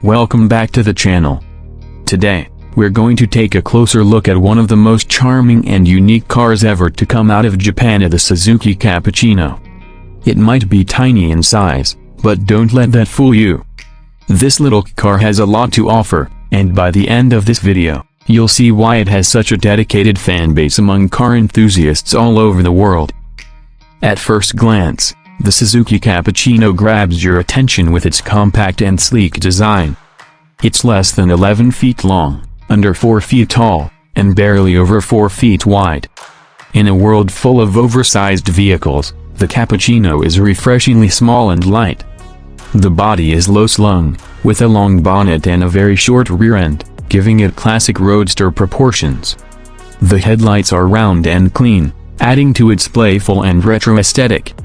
Welcome back to the channel. Today, we're going to take a closer look at one of the most charming and unique cars ever to come out of Japan, the Suzuki Cappuccino. It might be tiny in size, but don't let that fool you. This little car has a lot to offer, and by the end of this video, you'll see why it has such a dedicated fan base among car enthusiasts all over the world. At first glance, the Suzuki Cappuccino grabs your attention with its compact and sleek design. It's less than 11 feet long, under 4 feet tall, and barely over 4 feet wide. In a world full of oversized vehicles, the Cappuccino is refreshingly small and light. The body is low-slung, with a long bonnet and a very short rear end, giving it classic roadster proportions. The headlights are round and clean, adding to its playful and retro aesthetic.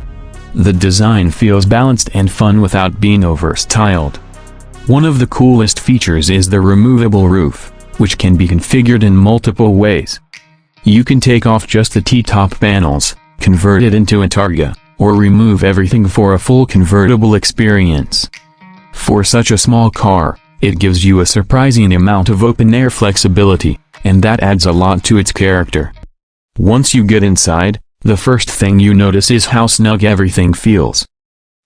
The design feels balanced and fun without being over-styled. One of the coolest features is the removable roof, which can be configured in multiple ways. You can take off just the T-top panels, convert it into a targa, or remove everything for a full convertible experience. For such a small car, it gives you a surprising amount of open-air flexibility, and that adds a lot to its character. Once you get inside, the first thing you notice is how snug everything feels.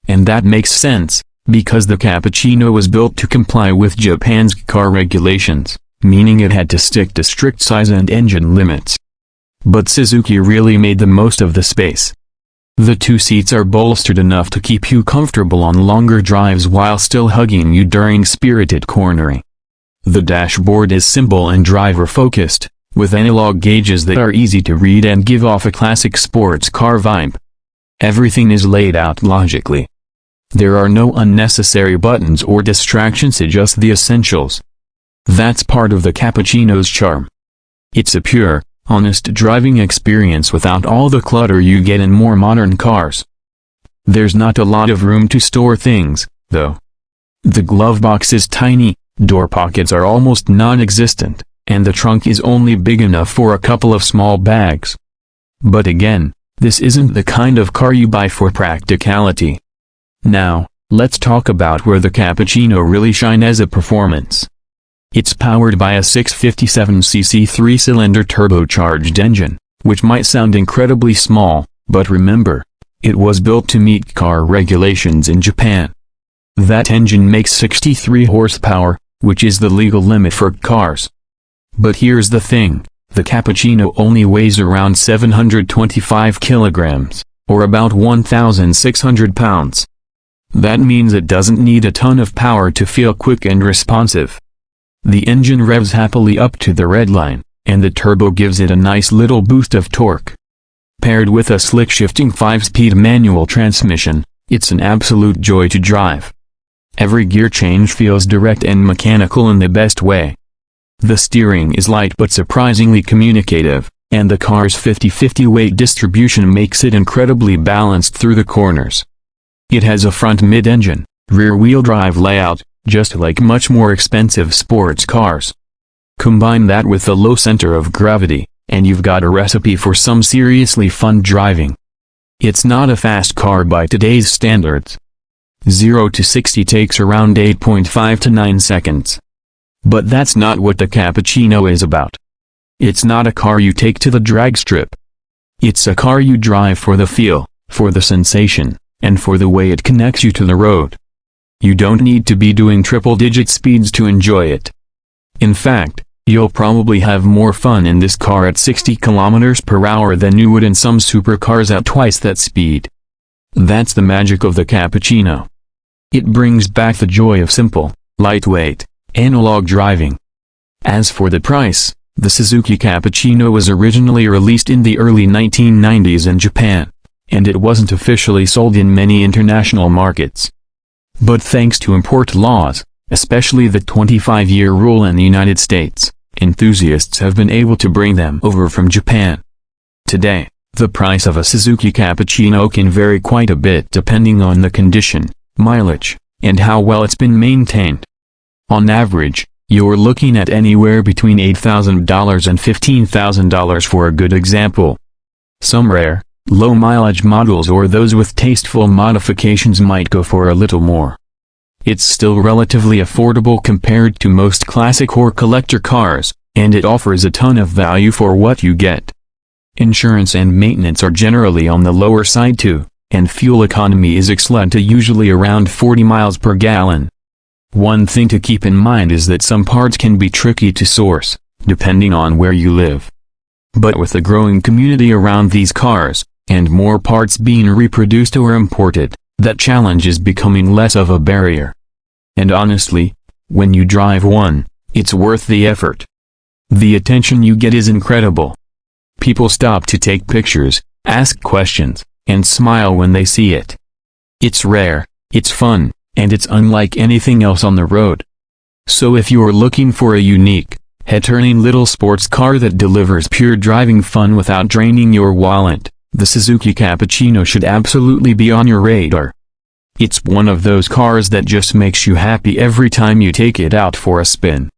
And that makes sense, because the Cappuccino was built to comply with Japan's car regulations, meaning it had to stick to strict size and engine limits. But Suzuki really made the most of the space. The two seats are bolstered enough to keep you comfortable on longer drives while still hugging you during spirited cornering. The dashboard is simple and driver-focused, with analog gauges that are easy to read and give off a classic sports car vibe. Everything is laid out logically. There are no unnecessary buttons or distractions, just the essentials. That's part of the Cappuccino's charm. It's a pure, honest driving experience without all the clutter you get in more modern cars. There's not a lot of room to store things, though. The glove box is tiny, door pockets are almost non-existent, and the trunk is only big enough for a couple of small bags. But again, this isn't the kind of car you buy for practicality. Now, let's talk about where the Cappuccino really shines as a performance. It's powered by a 657cc 3-cylinder turbocharged engine, which might sound incredibly small, but remember, it was built to meet car regulations in Japan. That engine makes 63 horsepower, which is the legal limit for cars. But here's the thing, the Cappuccino only weighs around 725 kilograms, or about 1,600 pounds. That means it doesn't need a ton of power to feel quick and responsive. The engine revs happily up to the red line, and the turbo gives it a nice little boost of torque. Paired with a slick shifting 5-speed manual transmission, it's an absolute joy to drive. Every gear change feels direct and mechanical in the best way. The steering is light but surprisingly communicative, and the car's 50-50 weight distribution makes it incredibly balanced through the corners. It has a front mid-engine, rear-wheel drive layout, just like much more expensive sports cars. Combine that with the low center of gravity, and you've got a recipe for some seriously fun driving. It's not a fast car by today's standards. 0 to 60 takes around 8.5 to 9 seconds. But that's not what the Cappuccino is about. It's not a car you take to the drag strip. It's a car you drive for the feel, for the sensation, and for the way it connects you to the road. You don't need to be doing triple-digit speeds to enjoy it. In fact, you'll probably have more fun in this car at 60 km/h than you would in some supercars at twice that speed. That's the magic of the Cappuccino. It brings back the joy of simple, lightweight, analog driving. As for the price, the Suzuki Cappuccino was originally released in the early 1990s in Japan, and it wasn't officially sold in many international markets. But thanks to import laws, especially the 25-year rule in the United States, enthusiasts have been able to bring them over from Japan. Today, the price of a Suzuki Cappuccino can vary quite a bit depending on the condition, mileage, and how well it's been maintained. On average, you're looking at anywhere between $8,000 and $15,000 for a good example. Some rare, low-mileage models or those with tasteful modifications might go for a little more. it's still relatively affordable compared to most classic or collector cars, and it offers a ton of value for what you get. Insurance and maintenance are generally on the lower side too, and fuel economy is excellent, usually around 40 miles per gallon. One thing to keep in mind is that some parts can be tricky to source, depending on where you live. But with a growing community around these cars, and more parts being reproduced or imported, that challenge is becoming less of a barrier. And honestly, when you drive one, it's worth the effort. The attention you get is incredible. People stop to take pictures, ask questions, and smile when they see it. It's rare, it's fun, and it's unlike anything else on the road. So if you're looking for a unique, head-turning little sports car that delivers pure driving fun without draining your wallet, the Suzuki Cappuccino should absolutely be on your radar. It's one of those cars that just makes you happy every time you take it out for a spin.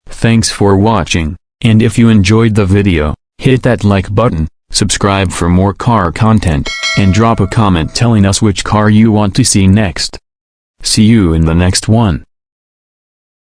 Thanks for watching, and if you enjoyed the video, hit that like button, subscribe for more car content, and drop a comment telling us which car you want to see next. See you in the next one.